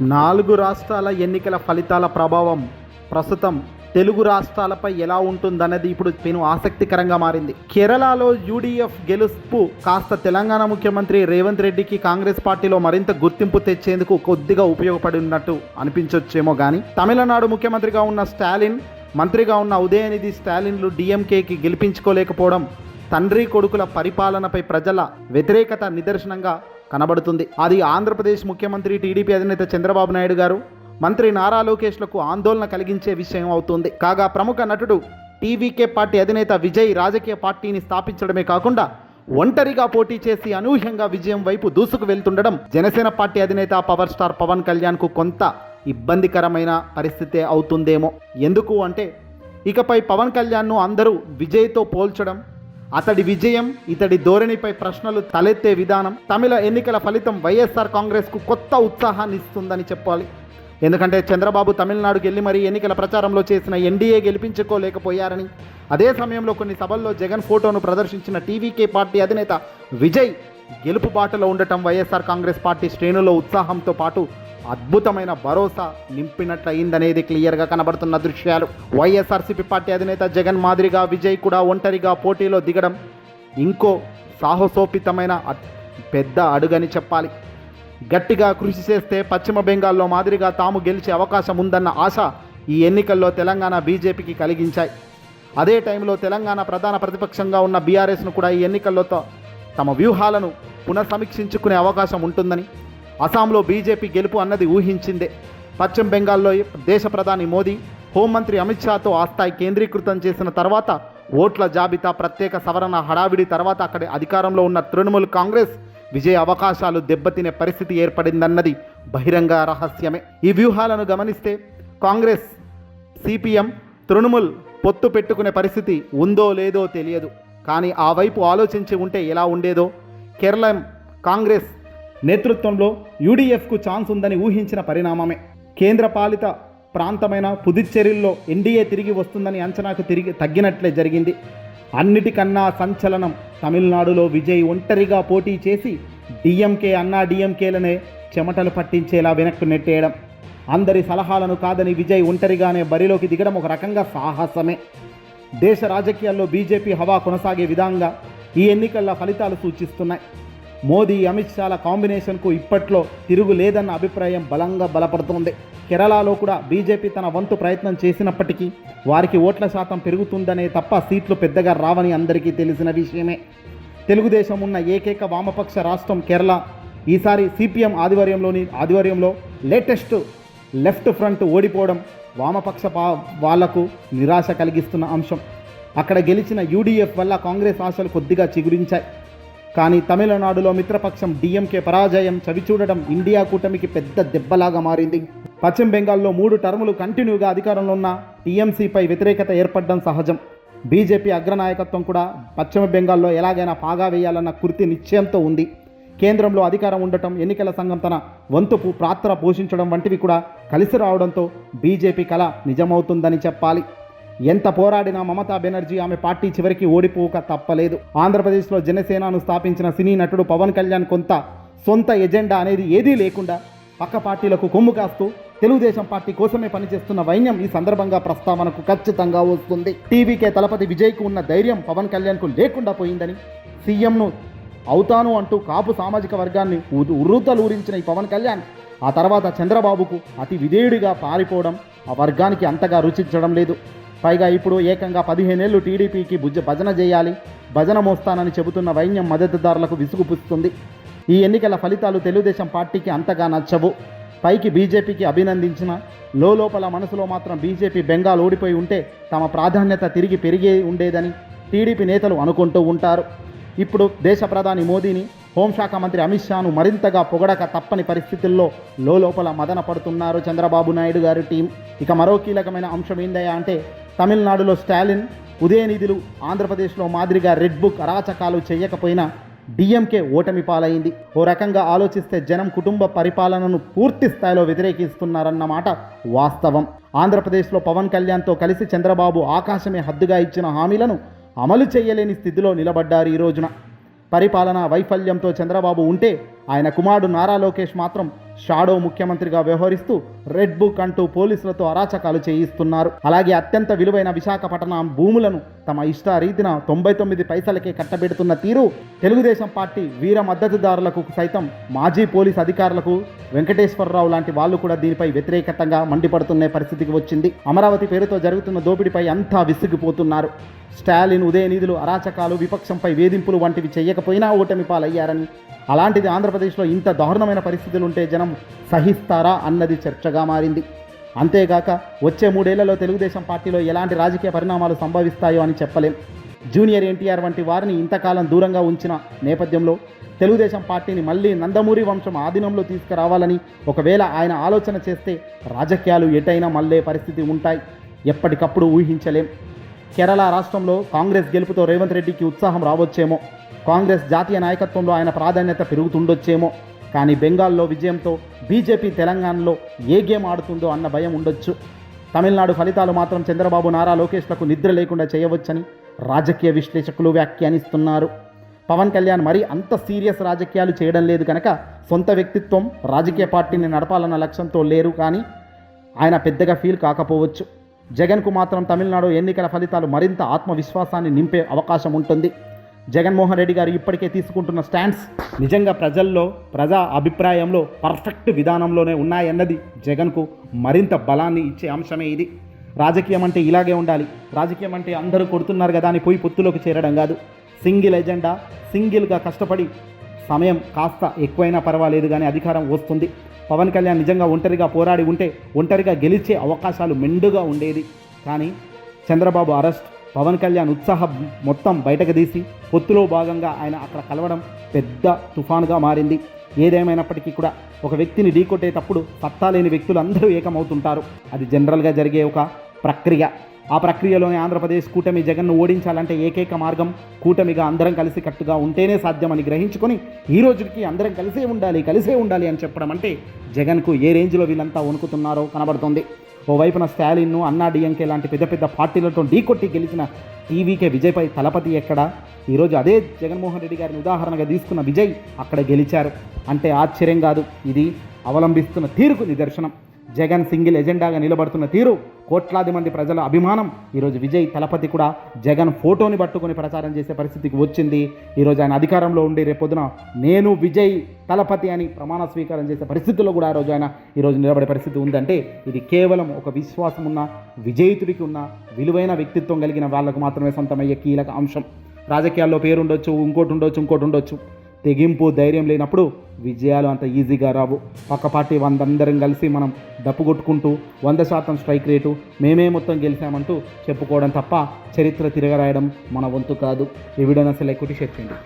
4 రాష్ట్రాల ఎన్నికల ఫలితాల ప్రభావం ప్రస్తుతం తెలుగు రాష్ట్రాలపై ఎలా ఉంటుందన్నది ఇప్పుడు పెను ఆసక్తికరంగా మారింది. కేరళలో యూడీఎఫ్ గెలుపు కాస్త తెలంగాణ ముఖ్యమంత్రి రేవంత్ రెడ్డికి కాంగ్రెస్ పార్టీలో మరింత గుర్తింపు తెచ్చేందుకు కొద్దిగా ఉపయోగపడినట్టు అనిపించొచ్చేమో కానీ, తమిళనాడు ముఖ్యమంత్రిగా ఉన్న స్టాలిన్, మంత్రిగా ఉన్న ఉదయనిధి స్టాలిన్లు డీఎంకేకి గెలిపించుకోలేకపోవడం తండ్రి కొడుకుల పరిపాలనపై ప్రజల వ్యతిరేకత నిదర్శనంగా కనబడుతుంది. అది ఆంధ్రప్రదేశ్ ముఖ్యమంత్రి టీడీపీ అధినేత చంద్రబాబు నాయుడు గారు, మంత్రి నారా లోకేష్లకు ఆందోళన కలిగించే విషయం అవుతుంది. కాగా ప్రముఖ నటుడు టీవీకే పార్టీ అధినేత విజయ్ రాజకీయ పార్టీని స్థాపించడమే కాకుండా ఒంటరిగా పోటీ చేసి అనూహ్యంగా విజయం వైపు దూసుకు వెళ్తుండడం జనసేన పార్టీ అధినేత పవర్ స్టార్ పవన్ కళ్యాణ్కు కొంత ఇబ్బందికరమైన పరిస్థితే అవుతుందేమో. ఎందుకు అంటే, ఇకపై పవన్ కళ్యాణ్ను అందరూ విజయ్తో పోల్చడం, అతడి విజయం, ఇతడి ధోరణిపై ప్రశ్నలు తలెత్తే విధానం, తమిళ ఎన్నికల ఫలితం వైఎస్ఆర్ కాంగ్రెస్కు కొత్త ఉత్సాహాన్ని ఇస్తుందని చెప్పాలి. ఎందుకంటే చంద్రబాబు తమిళనాడుకి వెళ్ళి మరీ ఎన్నికల ప్రచారంలో చేసిన ఎన్డీఏ గెలిపించుకోలేకపోయారని, అదే సమయంలో కొన్ని సభల్లో జగన్ ఫోటోను ప్రదర్శించిన టీవీకే పార్టీ అధినేత విజయ్ గెలుపు బాటలో ఉండటం వైఎస్ఆర్ కాంగ్రెస్ పార్టీ శ్రేణుల్లో ఉత్సాహంతో పాటు అద్భుతమైన భరోసా నింపినట్లయిందనేది క్లియర్గా కనబడుతున్న దృశ్యాలు. వైఎస్ఆర్సీపీ పార్టీ అధినేత జగన్ మాదిరిగా విజయ్ కూడా ఒంటరిగా పోటీలో దిగడం ఇంకో సాహసోపితమైన పెద్ద అడుగని చెప్పాలి. గట్టిగా కృషి చేస్తే పశ్చిమ బెంగాల్లో మాదిరిగా తాము గెలిచే అవకాశం ఉందన్న ఆశ ఈ ఎన్నికల్లో తెలంగాణ బీజేపీకి కలిగించాయి. అదే టైంలో తెలంగాణ ప్రధాన ప్రతిపక్షంగా ఉన్న బీఆర్ఎస్ను కూడా ఈ ఎన్నికల్లో తమ వ్యూహాలను పునఃసమీక్షించుకునే అవకాశం ఉంటుందని, అస్సాంలో బీజేపీ గెలుపు అన్నది ఊహించిందే. పశ్చిమ బెంగాల్లో దేశ ప్రధాని మోదీ, హోంమంత్రి అమిత్ షాతో ఆ స్థాయి కేంద్రీకృతం చేసిన తర్వాత, ఓట్ల జాబితా ప్రత్యేక సవరణ హడావిడి తర్వాత అక్కడి అధికారంలో ఉన్న తృణమూల్ కాంగ్రెస్ విజయ అవకాశాలు దెబ్బతినే పరిస్థితి ఏర్పడిందన్నది బహిరంగ రహస్యమే. ఈ వ్యూహాలను గమనిస్తే కాంగ్రెస్, సిపిఎం, తృణమూల్ పొత్తు పెట్టుకునే పరిస్థితి ఉందో లేదో తెలియదు. కానీ ఆ వైపు ఆలోచించి ఉంటే ఎలా ఉండేదో. కేరళ కాంగ్రెస్ నేతృత్వంలో యూడీఎఫ్కు ఛాన్స్ ఉందని ఊహించిన పరిణామమే. కేంద్ర పాలిత ప్రాంతమైన పుదుచ్చేరిలో ఎన్డీఏ తిరిగి వస్తుందని అంచనాకు తగ్గినట్లే జరిగింది. అన్నిటికన్నా సంచలనం, తమిళనాడులో విజయ్ ఒంటరిగా పోటీ చేసి డిఎంకే, అన్నా డిఎంకేలనే చెమటలు పట్టించేలా వెనక్కు నెట్టేయడం. అందరి సలహాలను కాదని విజయ్ ఒంటరిగానే బరిలోకి దిగడం ఒక రకంగా సాహసమే. దేశ రాజకీయాల్లో బీజేపీ హవా కొనసాగే విధంగా ఈ ఎన్నికల ఫలితాలు సూచిస్తున్నాయి. మోదీ, అమిత్ షాల కాంబినేషన్కు ఇప్పట్లో తిరుగులేదన్న అభిప్రాయం బలంగా బలపడుతోంది. కేరళలో కూడా బీజేపీ తన వంతు ప్రయత్నం చేసినప్పటికీ వారికి ఓట్ల శాతం పెరుగుతుందనే తప్ప సీట్లు పెద్దగా రావని అందరికీ తెలిసిన విషయమే. తెలుగుదేశం ఉన్న ఏకైక వామపక్ష రాష్ట్రం కేరళ. ఈసారి సిపిఎం ఆధ్వర్యంలో లేటెస్ట్ లెఫ్ట్ ఫ్రంట్ ఓడిపోవడం వామపక్ష వాళ్లకు నిరాశ కలిగిస్తున్న అంశం. అక్కడ గెలిచిన యూడీఎఫ్ వల్ల కాంగ్రెస్ ఆశలు కొద్దిగా చిగురించాయి. కానీ తమిళనాడులో మిత్రపక్షం డిఎంకే పరాజయం చవిచూడడం ఇండియా కూటమికి పెద్ద దెబ్బలాగా మారింది. పశ్చిమ బెంగాల్లో 3 టర్ములు కంటిన్యూగా అధికారంలో ఉన్న టీఎంసీపై వ్యతిరేకత ఏర్పడడం సహజం. బీజేపీ అగ్రనాయకత్వం కూడా పశ్చిమ బెంగాల్లో ఎలాగైనా పాగా వేయాలన్న కృతి నిశ్చయంతో ఉంది. కేంద్రంలో అధికారం ఉండటం, ఎన్నికల సంఘం తన వంతు పాత్ర పోషించడం వంటివి కూడా కలిసి రావడంతో బీజేపీ కల నిజమవుతుందని చెప్పాలి. ఎంత పోరాడినా మమతా బెనర్జీ ఆమె పార్టీ చివరికి ఓడిపోక తప్పలేదు. ఆంధ్రప్రదేశ్లో జనసేనను స్థాపించిన సినీ నటుడు పవన్ కళ్యాణ్ కొంత సొంత ఎజెండా అనేది ఏదీ లేకుండా పక్క పార్టీలకు కొమ్ము కాస్తూ తెలుగుదేశం పార్టీ కోసమే పనిచేస్తున్న వైన్యం ఈ సందర్భంగా ప్రస్తావనకు ఖచ్చితంగా వస్తుంది. టీవీకే తలపతి విజయ్కు ఉన్న ధైర్యం పవన్ కళ్యాణ్కు లేకుండా పోయిందని, సీఎంను అవుతాను అంటూ కాపు సామాజిక వర్గాన్ని ఉర్రూతలూరించిన ఈ పవన్ కళ్యాణ్ ఆ తర్వాత చంద్రబాబుకు అతి విధేయుడిగా పారిపోవడం ఆ వర్గానికి అంతగా రుచించడం లేదు. పైగా ఇప్పుడు ఏకంగా 15 ఏళ్లు టీడీపీకి భజన చేయాలి, భజన మోస్తానని చెబుతున్న వైన్యం మద్దతుదారులకు విసుగుపుస్తుంది. ఈ ఎన్నికల ఫలితాలు తెలుగుదేశం పార్టీకి అంతగా నచ్చవు. పైకి బీజేపీకి అభినందించిన లోపల మనసులో మాత్రం బీజేపీ బెంగాల్ ఓడిపోయి ఉంటే తమ ప్రాధాన్యత తిరిగి పెరిగే ఉండేదని టీడీపీ నేతలు అనుకుంటూ ఉంటారు. ఇప్పుడు దేశ ప్రధాని మోదీని, హోంశాఖ మంత్రి అమిత్ షాను మరింతగా పొగడక తప్పని పరిస్థితుల్లో లోపల మదన పడుతున్నారు చంద్రబాబు నాయుడు గారి టీం. ఇక మరో కీలకమైన అంశం ఏందయ్యా అంటే, తమిళనాడులో స్టాలిన్, ఉదయనిధులు ఆంధ్రప్రదేశ్లో మాదిరిగా రెడ్ బుక్ అరాచకాలు చేయకపోయినా డిఎంకే ఓటమి పాలైంది. ఓ రకంగా ఆలోచిస్తే జనం కుటుంబ పరిపాలనను పూర్తి స్థాయిలో వ్యతిరేకిస్తున్నారన్నమాట వాస్తవం. ఆంధ్రప్రదేశ్లో పవన్ కళ్యాణ్తో కలిసి చంద్రబాబు ఆకాశమే హద్దుగా ఇచ్చిన హామీలను అమలు చేయలేని స్థితిలో నిలబడ్డారు. ఈ రోజున పరిపాలనా వైఫల్యంతో చంద్రబాబు ఉంటే ఆయన కుమారుడు నారా లోకేష్ మాత్రం షాడో ముఖ్యమంత్రిగా వ్యవహరిస్తూ రెడ్ బుక్ అంటూ పోలీసులతో అరాచకాలు చేయిస్తున్నారు. అలాగే అత్యంత విలువైన విశాఖపట్నం భూములను తమ ఇష్టారీతిన 99 పైసలకే కట్టబెడుతున్న తీరు తెలుగుదేశం పార్టీ వీర మద్దతుదారులకు సైతం మాజీ పోలీస్ అధికారులకు వెంకటేశ్వరరావు లాంటి వాళ్ళు కూడా దీనిపై వ్యతిరేకతంగా మండిపడుతున్న పరిస్థితికి వచ్చింది. అమరావతి పేరుతో జరుగుతున్న దోపిడీపై అంతా విసిగిపోతున్నారు. స్టాలిన్ ఉదయనిధులు అరాచకాలు విపక్షంపై వేధింపులు వంటివి చేయకపోయినా ఓటమి పాలయ్యారని, అలాంటిది ఆంధ్రప్రదేశ్లో ఇంత దారుణమైన పరిస్థితులు ఉంటే జనం సహిస్తారా అన్నది చర్చగా మారింది. అంతేగాక వచ్చే 3 ఏళ్లలో తెలుగుదేశం పార్టీలో ఎలాంటి రాజకీయ పరిణామాలు సంభవిస్తాయో అని చెప్పలేం. జూనియర్ ఎన్టీఆర్ వంటి వారిని ఇంతకాలం దూరంగా ఉంచిన నేపథ్యంలో తెలుగుదేశం పార్టీని మళ్ళీ నందమూరి వంశం ఆధీనంలో తీసుకురావాలని ఒకవేళ ఆయన ఆలోచన చేస్తే రాజకీయాలు ఎటైనా మళ్ళే పరిస్థితి ఉంటాయి. ఎప్పటికప్పుడు ఊహించలేం. కేరళ రాష్ట్రంలో కాంగ్రెస్ గెలుపుతో రేవంత్ రెడ్డికి ఉత్సాహం రావచ్చేమో, కాంగ్రెస్ జాతీయ నాయకత్వంలో ఆయన ప్రాధాన్యత పెరుగుతుండొచ్చేమో. కానీ బెంగాల్లో విజయంతో బీజేపీ తెలంగాణలో ఏ గేమ్ ఆడుతుందో అన్న భయం ఉండొచ్చు. తమిళనాడు ఫలితాలు మాత్రం చంద్రబాబు నారా లోకేష్లకు నిద్ర లేకుండా చేయవచ్చని రాజకీయ విశ్లేషకులు వ్యాఖ్యానిస్తున్నారు. పవన్ కళ్యాణ్ మరి అంత సీరియస్ రాజకీయాలు చేయడం లేదు కనుక సొంత వ్యక్తిత్వం రాజకీయ పార్టీని నడపాలన్న లక్ష్యంతో లేరు. కానీ ఆయన పెద్దగా ఫీల్ కాకపోవచ్చు. జగన్కు మాత్రం తమిళనాడు ఎన్నికల ఫలితాలు మరింత ఆత్మవిశ్వాసాన్ని నింపే అవకాశం ఉంటుంది. జగన్మోహన్ రెడ్డి గారు ఇప్పటికే తీసుకుంటున్న స్టాండ్స్ నిజంగా ప్రజా అభిప్రాయంలో పర్ఫెక్ట్ విధానంలోనే ఉన్నాయన్నది జగన్కు మరింత బలాన్ని ఇచ్చే అంశమే ఇది. రాజకీయం అంటే ఇలాగే ఉండాలి. రాజకీయం అంటే అందరూ కొడుతున్నారు కదా అని పోయి పొత్తులోకి చేరడం కాదు. సింగిల్ ఎజెండా, సింగిల్గా కష్టపడి సమయం కాస్త ఎక్కువైనా పర్వాలేదు కానీ అధికారం వస్తుంది. పవన్ కళ్యాణ్ నిజంగా ఒంటరిగా పోరాడి ఉంటే ఒంటరిగా గెలిచే అవకాశాలు మెండుగా ఉండేది. కానీ చంద్రబాబు అరెస్ట్, పవన్ కళ్యాణ్ ఉత్సాహం మొత్తం బయటకు తీసి పొత్తులో భాగంగా ఆయన అక్కడ కలవడం పెద్ద తుఫానుగా మారింది. ఏదేమైనప్పటికీ కూడా ఒక వ్యక్తిని ఢీకొట్టేటప్పుడు సత్తా లేని వ్యక్తులు అందరూ ఏకమవుతుంటారు. అది జనరల్గా జరిగే ఒక ప్రక్రియ. ఆ ప్రక్రియలోనే ఆంధ్రప్రదేశ్ కూటమి జగన్ను ఓడించాలంటే ఏకైక మార్గం కూటమిగా అందరం కలిసి కట్టుగా ఉంటేనే సాధ్యమని గ్రహించుకొని ఈ రోజుకి అందరం కలిసే ఉండాలి అని చెప్పడం అంటే జగన్కు ఏ రేంజ్లో వీళ్ళంతా వణుకుతున్నారో కనబడుతుంది. ఓవైపున స్టాలిన్ను, అన్నా డిఎంకే లాంటి పెద్ద పెద్ద పార్టీలతో ఢీకొట్టి గెలిచిన టీవీకే విజయ్పై తలపతి ఎక్కడా? ఈరోజు అదే జగన్మోహన్ రెడ్డి గారిని ఉదాహరణగా తీసుకున్న విజయ్ అక్కడ గెలిచారు అంటే ఆశ్చర్యం కాదు. ఇది అవలంబిస్తున్న తీరుకు నిదర్శనం. జగన్ సింగిల్ ఎజెండాగా నిలబడుతున్న తీరు, కోట్లాది మంది ప్రజల అభిమానం. ఈరోజు విజయ్ తలపతి కూడా జగన్ ఫోటోని పట్టుకొని ప్రచారం చేసే పరిస్థితికి వచ్చింది. ఈరోజు ఆయన అధికారంలో ఉండి రేపొద్దున నేను విజయ్ తలపతి అని ప్రమాణ స్వీకారం చేసే పరిస్థితుల్లో కూడా ఆ రోజు ఆయన ఈరోజు నిలబడే పరిస్థితి ఉందంటే ఇది కేవలం ఒక విశ్వాసం ఉన్న విజయితుడికి ఉన్న విలువైన వ్యక్తిత్వం కలిగిన వాళ్ళకు మాత్రమే సొంతమయ్యే కీలక అంశం. రాజకీయాల్లో పేరుండొచ్చు, ఇంకోటి ఉండొచ్చు. తెగింపు, ధైర్యం లేనప్పుడు విజయాలు అంత ఈజీగా రావు. పక్క పార్టీ 100 అందరం కలిసి మనం డప్పు కొట్టుకుంటూ 100% స్ట్రైక్ రేటు మేమే మొత్తం గెలిచామంటూ చెప్పుకోవడం తప్ప చరిత్ర తిరగరాయడం మన వంతు కాదు. ఈ వీడియోని అసలు ఎక్కువ షేర్ చేయండి.